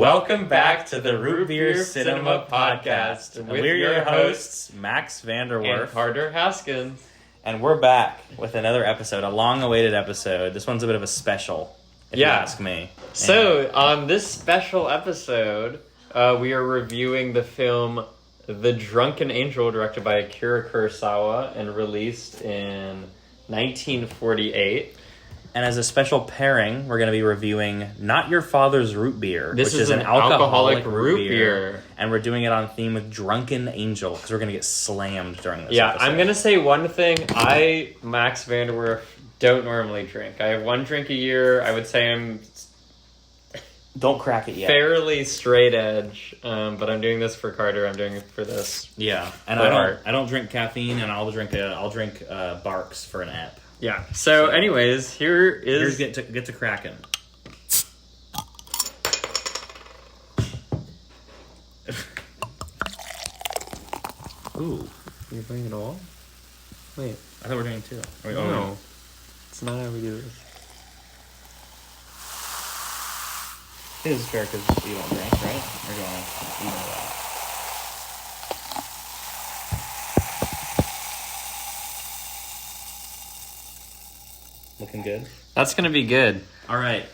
Welcome back to the Root Beer Cinema Podcast. And we're your hosts, Max Vanderwerf and Carter Haskins. And we're back with another episode, a long-awaited episode. This one's a bit of a special, if you ask me. So, on this special episode, we are reviewing the film The Drunken Angel, directed by Akira Kurosawa and released in 1948. And as a special pairing, we're going to be reviewing Not Your Father's Root Beer, which is an alcoholic root beer. And we're doing it on theme with Drunken Angel, because we're going to get slammed during this episode. I'm going to say one thing. I, Max Vanderwerf, don't normally drink. I have one drink a year. I would say I'm... Don't crack it yet. Fairly straight edge, but I'm doing this for Carter. I'm doing it for this. Yeah, and I don't drink caffeine, and I'll drink Barks for an app. Yeah. So, anyways, here's get to cracking. Ooh, you're playing it all? Wait, I thought we were doing two. No, it's not how we do this. I think this is fair because you don't drink, right? Or do you want to eat that? Looking good? That's going to be good. All right.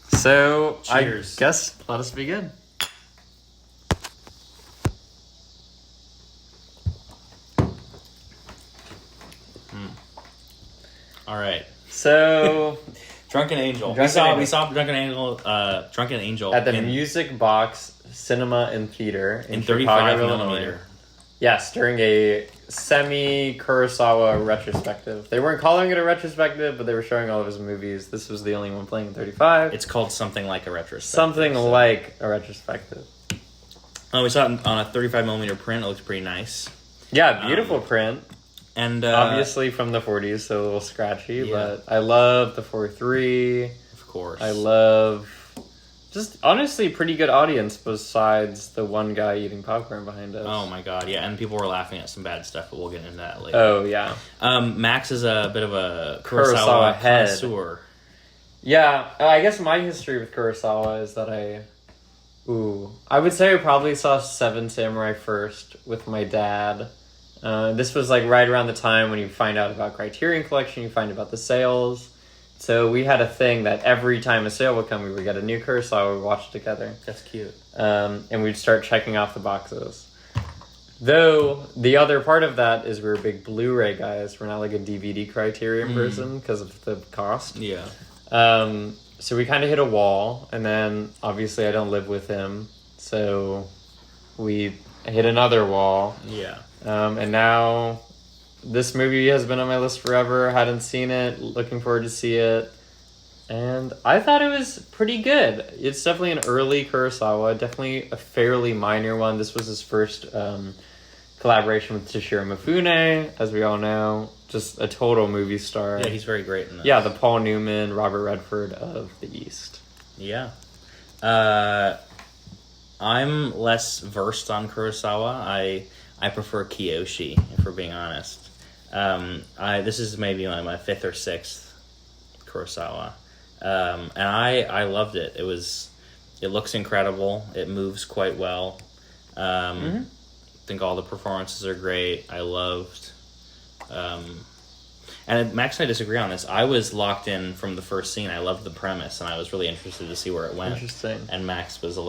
So, cheers. I guess let us begin. All right. So... Drunken Angel. We saw Drunken Angel at the Music Box Cinema and Theater in 35 Chicago, millimeter. Illinois. Yes, during a semi-Kurosawa retrospective. They weren't calling it a retrospective, but they were showing all of his movies. This was the only one playing in 35. It's called something like a retrospective. Something like a retrospective. Oh, we saw it on a 35 millimeter print. It looks pretty nice. Yeah, beautiful print. And obviously from the 40s, so a little scratchy, but I love the 4:3. Of course. I love just honestly pretty good audience besides the one guy eating popcorn behind us. Oh my god, yeah, and people were laughing at some bad stuff, but we'll get into that later. Oh yeah. Max is a bit of a Kurosawa connoisseur. Yeah, I guess my history with Kurosawa is that I would say I probably saw Seven Samurai first with my dad. This was like right around the time when you find out about Criterion Collection, you find about the sales. So we had a thing that every time a sale would come, we would get a new Kurosawa, we would watch it together. That's cute. And we'd start checking off the boxes. Though, the other part of that is we were big Blu-ray guys. We're not like a DVD Criterion person because of the cost. Yeah. So we kind of hit a wall, and then obviously I don't live with him, so we hit another wall. Yeah. And now this movie has been on my list forever. Hadn't seen it. Looking forward to see it. And I thought it was pretty good. It's definitely an early Kurosawa. Definitely a fairly minor one. This was his first collaboration with Toshiro Mifune, as we all know. Just a total movie star. Yeah, he's very great in that. Yeah, the Paul Newman, Robert Redford of the East. Yeah. I'm less versed on Kurosawa. I prefer Kiyoshi, if we're being honest. This is maybe my fifth or sixth Kurosawa. And I loved it. It looks incredible. It moves quite well. I think all the performances are great. I loved... and Max and I disagree on this. I was locked in from the first scene. I loved the premise, and I was really interested to see where it went. Interesting. And Max was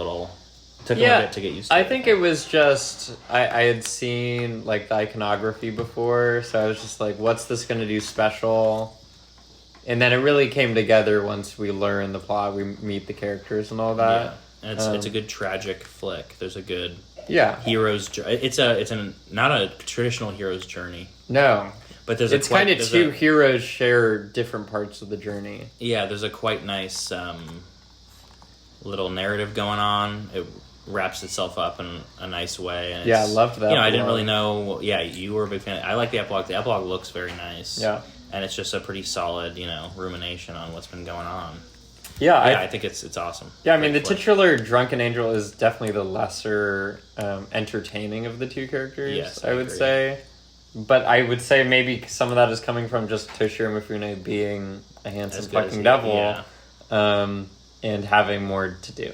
took a bit to get used to it. I think it was just... I had seen, like, the iconography before, so I was just like, what's this going to do special? And then it really came together once we learned the plot, we meet the characters and all that. Yeah, and it's a good tragic flick. There's a good hero's... It's not a traditional hero's journey. No. But it's kind of two heroes share different parts of the journey. Yeah, there's a quite nice little narrative going on. It wraps itself up in a nice way. And I loved that. I didn't really know. Yeah, you were a big fan. I like the epilogue. The epilogue looks very nice. Yeah. And it's just a pretty solid, rumination on what's been going on. Yeah, I think it's awesome. Yeah, I mean, the titular Drunken Angel is definitely the lesser entertaining of the two characters, yes, I would say. But I would say maybe some of that is coming from just Toshiro Mifune being a handsome fucking devil and having more to do.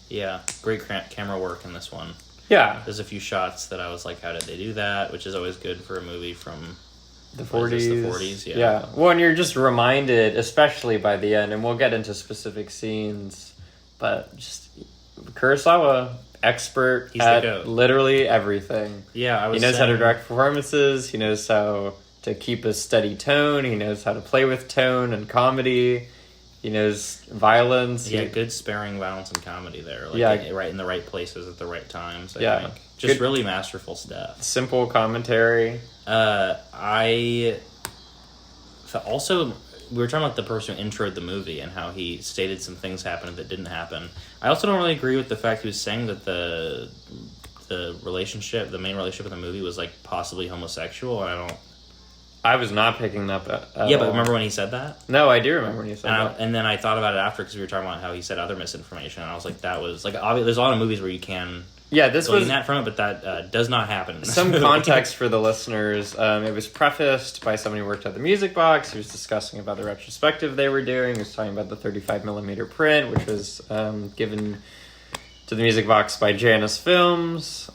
Yeah, great camera work in this one. Yeah. There's a few shots that I was like, how did they do that? Which is always good for a movie from the 40s. The 40s, yeah. Yeah. Well, and you're just reminded, especially by the end, and we'll get into specific scenes, but just Kurosawa, expert at literally everything. Yeah, he knows how to direct performances. He knows how to keep a steady tone. He knows how to play with tone and comedy. He knows violence. Yeah, good sparing violence and comedy there. Like, right in the right places at the right times, I think. Just really masterful stuff. Simple commentary. Also, we were talking about the person who introed the movie and how he stated some things happened that didn't happen. I also don't really agree with the fact he was saying that the main relationship in the movie was like possibly homosexual, and I was not picking up at but remember when he said that? No, I do remember when he said that. And then I thought about it after because we were talking about how he said other misinformation, and I was like, that was like there's a lot of movies where you can this was that from it, but that does not happen. In some context for the listeners. It was prefaced by somebody who worked at the Music Box. He was discussing about the retrospective they were doing. He was talking about the 35mm print, which was given to the Music Box by Janus Films.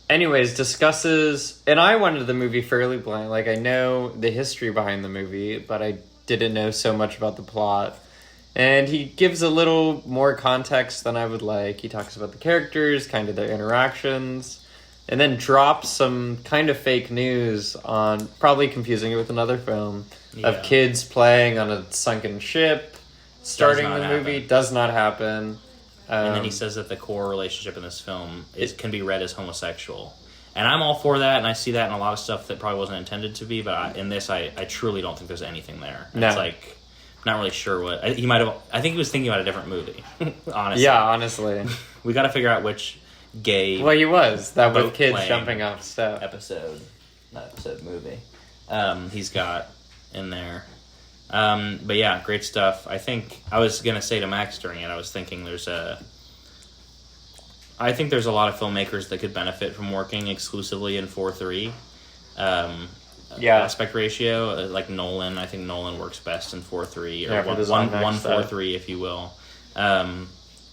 Anyways, discusses, and I went into the movie fairly blind. Like, I know the history behind the movie, but I didn't know so much about the plot. And he gives a little more context than I would like. He talks about the characters, kind of their interactions, and then drops some kind of fake news on, probably confusing it with another film, of kids playing on a sunken ship, starting the movie. Does not happen. And then he says that the core relationship in this film can be read as homosexual. And I'm all for that, and I see that in a lot of stuff that probably wasn't intended to be, but in this, I truly don't think there's anything there. No. It's like, I'm not really sure what... I think he was thinking about a different movie, honestly. Yeah, honestly. We got to figure out which gay... Well, he was. That with kids jumping off stuff. Movie. He's got in there. But yeah, great stuff. I think I was gonna say to Max during it, I was thinking I think there's a lot of filmmakers that could benefit from working exclusively in 4:3 aspect ratio. Like Nolan, I think Nolan works best in 4:3 or 1:4:3, if you will.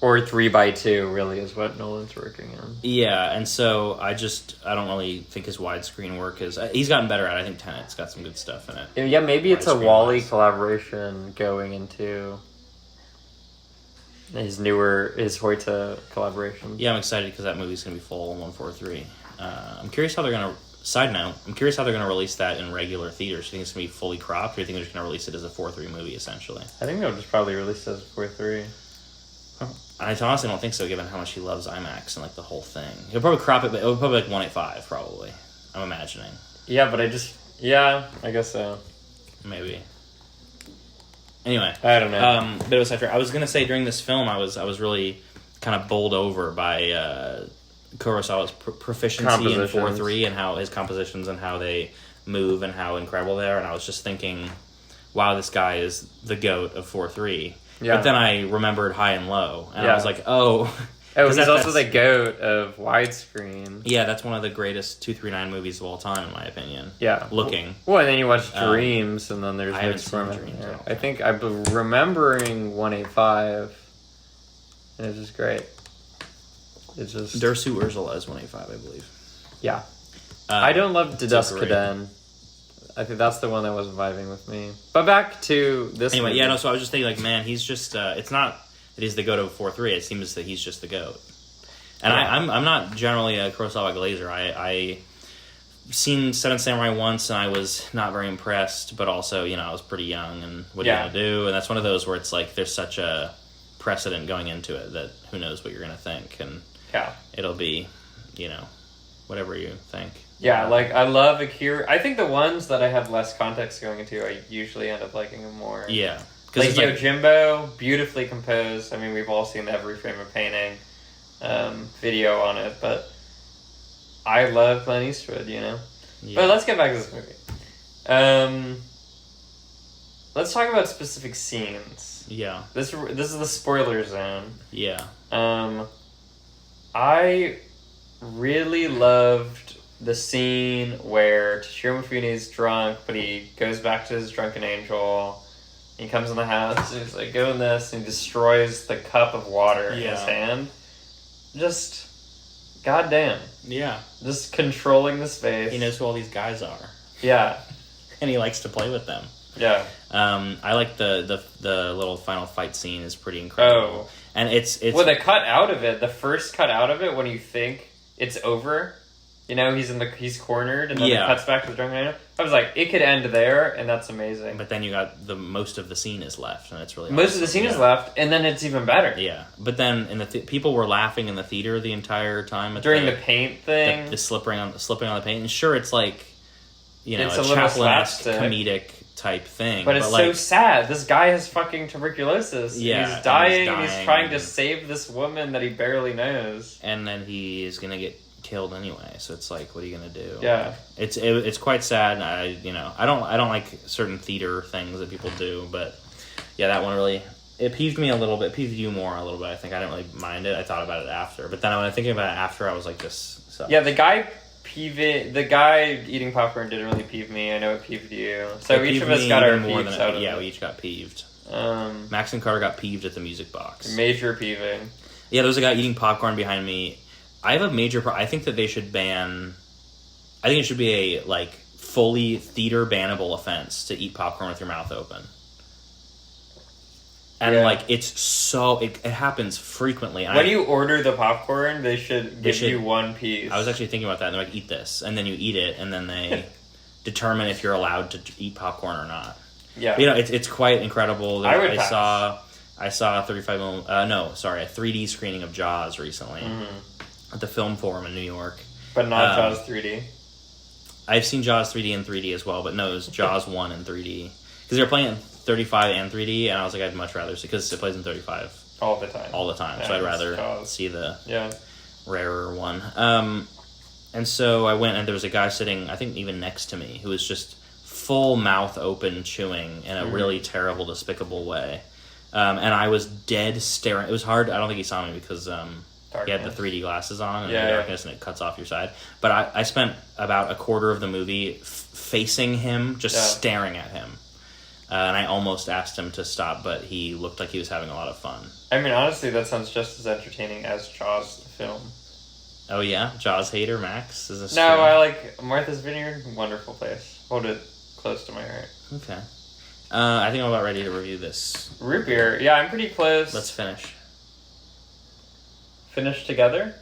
Or 3:2 really is what Nolan's working in. Yeah, and so I don't really think his widescreen work is... he's gotten better at it. I think Tenet's got some good stuff in it. Yeah, maybe it's a Wall-E collaboration going into his Hoyte collaboration. Yeah, I'm excited because that movie's going to be full in 1:4:3. I'm curious how they're going to... Side note, I'm curious how they're going to release that in regular theaters. Do you think it's going to be fully cropped, or do you think they're just going to release it as a 4:3 movie, essentially? I think they'll just probably release it as a 4:3. I honestly don't think so, given how much he loves IMAX and like the whole thing. He'll probably crop it, but it would probably like 1:8:5, probably. I'm imagining. Yeah, but I guess so. Maybe. Anyway, I don't know. Bit of a sidetrack. I was gonna say during this film, I was really kind of bowled over by Kurosawa's proficiency in 4:3 and how his compositions and how they move and how incredible they are. And I was just thinking, wow, this guy is the GOAT of 4:3. Yeah. But then I remembered High and Low, and I was like, oh... he's also the GOAT of widescreen. Yeah, that's one of the greatest 239 movies of all time, in my opinion. Yeah. Looking. Well, and then you watch Dreams, and then there's... I haven't seen Dreams. I think I'm remembering 1:8:5, and it's just great. It's just... Dersu Ursula is 1:8:5, I believe. Yeah. I don't love Deduskadon. I think that's the one that wasn't vibing with me. But back to this movie. So I was just thinking, like, man, he's just... it's not that he's the GOAT of 4:3. It seems that he's just the GOAT. And I'm not generally a Kurosawa glazer. I seen Seven Samurai once, and I was not very impressed. But also, I was pretty young, and what are you going to do? And that's one of those where it's like there's such a precedent going into it that who knows what you're going to think. And it'll be, whatever you think. Yeah, like, I love Akira. I think the ones that I have less context going into, I usually end up liking them more. Yeah. Like Yojimbo, beautifully composed. I mean, we've all seen the Every Frame of Painting video on it, but I love Clint Eastwood, Yeah. But let's get back to this movie. Let's talk about specific scenes. Yeah. This is the spoiler zone. Yeah. I really loved the scene where Toshiro Mifune's drunk, but he goes back to his Drunken Angel, He comes in the house, and he's like, doing this, and he destroys the cup of water in his hand. Just, goddamn. Yeah. Just controlling the space. He knows who all these guys are. Yeah. And he likes to play with them. Yeah. I like the little final fight scene is pretty incredible. Oh. And it's well, the cut out of it, the first cut out of it, when you think it's over, you know, he's cornered, and then it cuts back to the Drunken Angel. I was like, it could end there, and that's amazing. But then you got most of the scene is left, and it's really most of the scene is left, and then it's even better. Yeah, but then in the people were laughing in the theater the entire time during the paint thing, the slipping on the paint. And sure, it's like, you know, it's a Chaplin-esque comedic type thing, but it's so sad. This guy has fucking tuberculosis. Yeah, he's dying. He's trying to save this woman that he barely knows, and then he is gonna get killed anyway. So it's like, what are you gonna do? Yeah, it's quite sad. I don't like certain theater things that people do, but yeah, that one really it peeved me a little bit. Peeved you more a little bit. I think I didn't really mind it. I thought about it after, but then when I was thinking about it after, I was like, this sucks. Yeah, the guy eating popcorn didn't really peeve me. I know it peeved you. So each of us got our peeves out of it. Yeah, we each got peeved. Max and Carter got peeved at the music box. Major peeving. Yeah, there was a guy eating popcorn behind me. I have a major I think that they should ban... I think it should be a, like, fully theater bannable offense to eat popcorn with your mouth open. And, like, it's so... It happens frequently. When you order the popcorn, they should give you one piece. I was actually thinking about that. And they're like, eat this. And then you eat it, and then they determine if you're allowed to eat popcorn or not. Yeah. But, you know, it's quite incredible. I saw a 3D screening of Jaws recently at the Film Forum in New York. But not Jaws 3D. I've seen Jaws 3D and 3D as well, but no, it was Jaws 1 in 3D. Because they were playing it in 35 and 3D, and I was like, I'd much rather see, because it plays in 35 all the time. Yeah, so I'd rather see the rarer one. And so I went, and there was a guy sitting, I think even next to me, who was just full mouth open chewing in a really terrible, despicable way. And I was dead staring. It was hard. I don't think he saw me because he had the 3D glasses on and the darkness, and it cuts off your side. But I spent about a quarter of the movie facing him, just staring at him. And I almost asked him to stop, but he looked like he was having a lot of fun. I mean, honestly, that sounds just as entertaining as Jaws, the film. Oh, yeah? Jaws hater, Max? Is this true? I like Martha's Vineyard. Wonderful place. Hold it close to my heart. Okay. I think I'm about ready to review this. Root beer. Yeah, I'm pretty close. Let's finish. Finish together?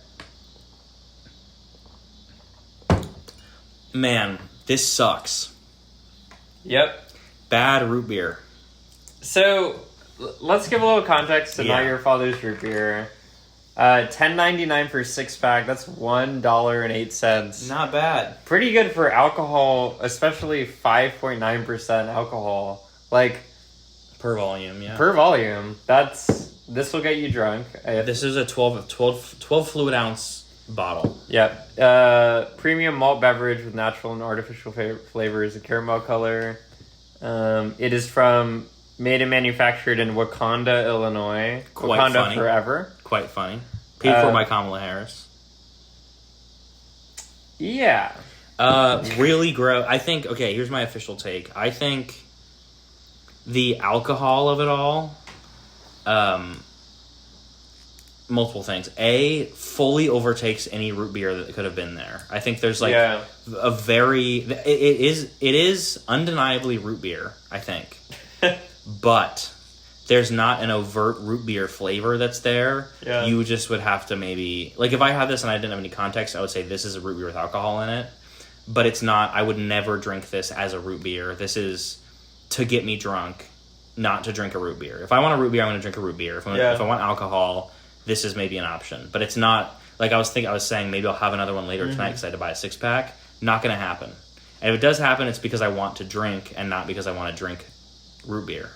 Man, this sucks. Yep. Bad root beer. So, let's give a little context to Not Your Father's Root Beer. $10.99 for a 6-pack. That's $1.08. Not bad. Pretty good for alcohol, especially 5.9% alcohol. Like, per volume, yeah. Per volume. This will get you drunk. This is a 12 fluid ounce bottle. Yep. Premium malt beverage with natural and artificial flavors, a caramel color. It is made and manufactured in Wakanda, Illinois. Quite Wakanda funny. forever. Quite funny. Paid for by Kamala Harris. Yeah. Really gross. I think, okay, here's my official take. I think the alcohol of it all, multiple things. A, fully overtakes any root beer that could have been there. I think there's like a very... It is undeniably root beer, I think. But there's not an overt root beer flavor that's there. Yeah. You just would have to maybe... Like, if I had this and I didn't have any context, I would say this is a root beer with alcohol in it. But it's not... I would never drink this as a root beer. This is to get me drunk, not to drink a root beer. If I want a root beer, I'm going to drink a root beer. If I want alcohol, this is maybe an option. But it's not... Like, I was saying maybe I'll have another one later tonight because I had to buy a 6-pack. Not going to happen. And if it does happen, it's because I want to drink and not because I want to drink root beer.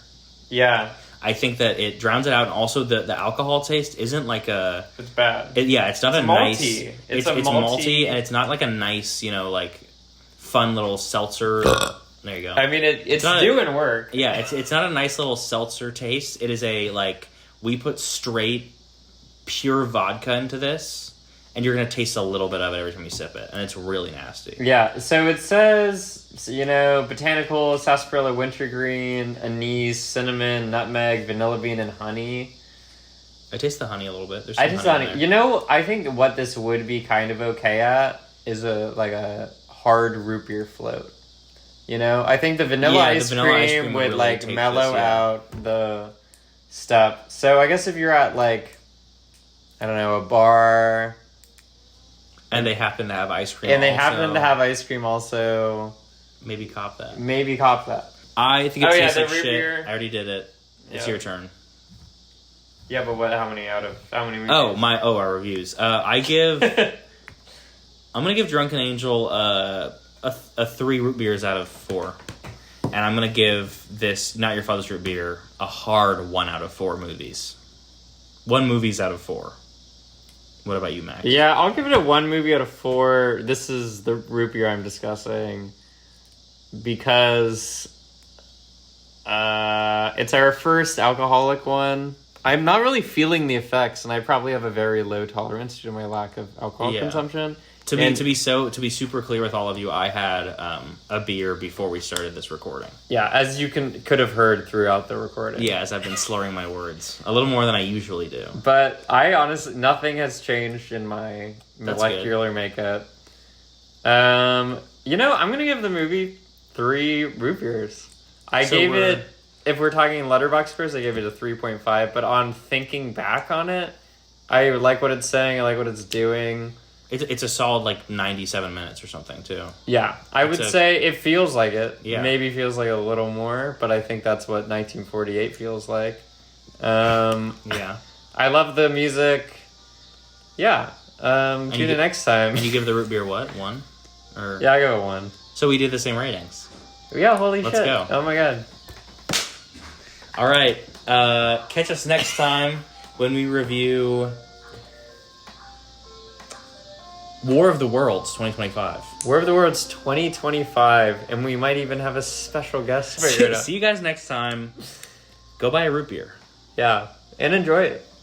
Yeah. I think that it drowns it out, and also the alcohol taste isn't like a... It's bad. It's not a malty. Nice... It's malty, and it's not like a nice, like, fun little seltzer... There you go. I mean, it's doing work. Yeah, it's not a nice little seltzer taste. It is a, like, we put straight, pure vodka into this, and you're going to taste a little bit of it every time you sip it, and it's really nasty. Yeah, so it says, botanical, sarsaparilla, wintergreen, anise, cinnamon, nutmeg, vanilla bean, and honey. I taste the honey a little bit. There's I some just honey honey. in there. I think what this would be kind of okay at is a hard root beer float. I think the vanilla ice cream would really take mellow this, yeah. out the stuff. So I guess if you're at I don't know, a bar, And they happen to have ice cream and they also. happen to have ice cream also, Maybe cop that. maybe cop that. I think it tastes the like root shit. beer. I already did it. It's Yeah. your turn. Yeah, but how many Our reviews. I'm gonna give Drunken Angel a 3 root beers out of 4, and I'm gonna give this Not Your Father's Root Beer a hard 1 out of 4 movies. 1 movies out of 4. What about you, Max? Yeah, I'll give it a 1 movie out of 4. This is the root beer I'm discussing because it's our first alcoholic one. I'm not really feeling the effects, and I probably have a very low tolerance due to my lack of alcohol consumption. To be super clear with all of you, I had a beer before we started this recording. Yeah, as you could have heard throughout the recording. Yeah, as I've been slurring my words a little more than I usually do. But I honestly, nothing has changed in my That's molecular makeup. I'm gonna give the movie 3 root beers. If we're talking Letterboxd scores, I gave it a 3.5. But on thinking back on it, I like what it's saying. I like what it's doing. It's a solid 97 minutes or something too. Yeah, I would say it feels like it. Yeah. Maybe feels like a little more, but I think that's what 1948 feels like. Yeah. I love the music. Yeah. Tune in next time. And you give the root beer what? 1? Or Yeah, I go with 1. So we did the same ratings. Yeah, holy Let's shit. go. Oh my god. All right. Catch us next time when we review War of the Worlds 2025. War of the Worlds 2025, and we might even have a special guest figured out. See you guys next time. Go buy a root beer. Yeah, and enjoy it.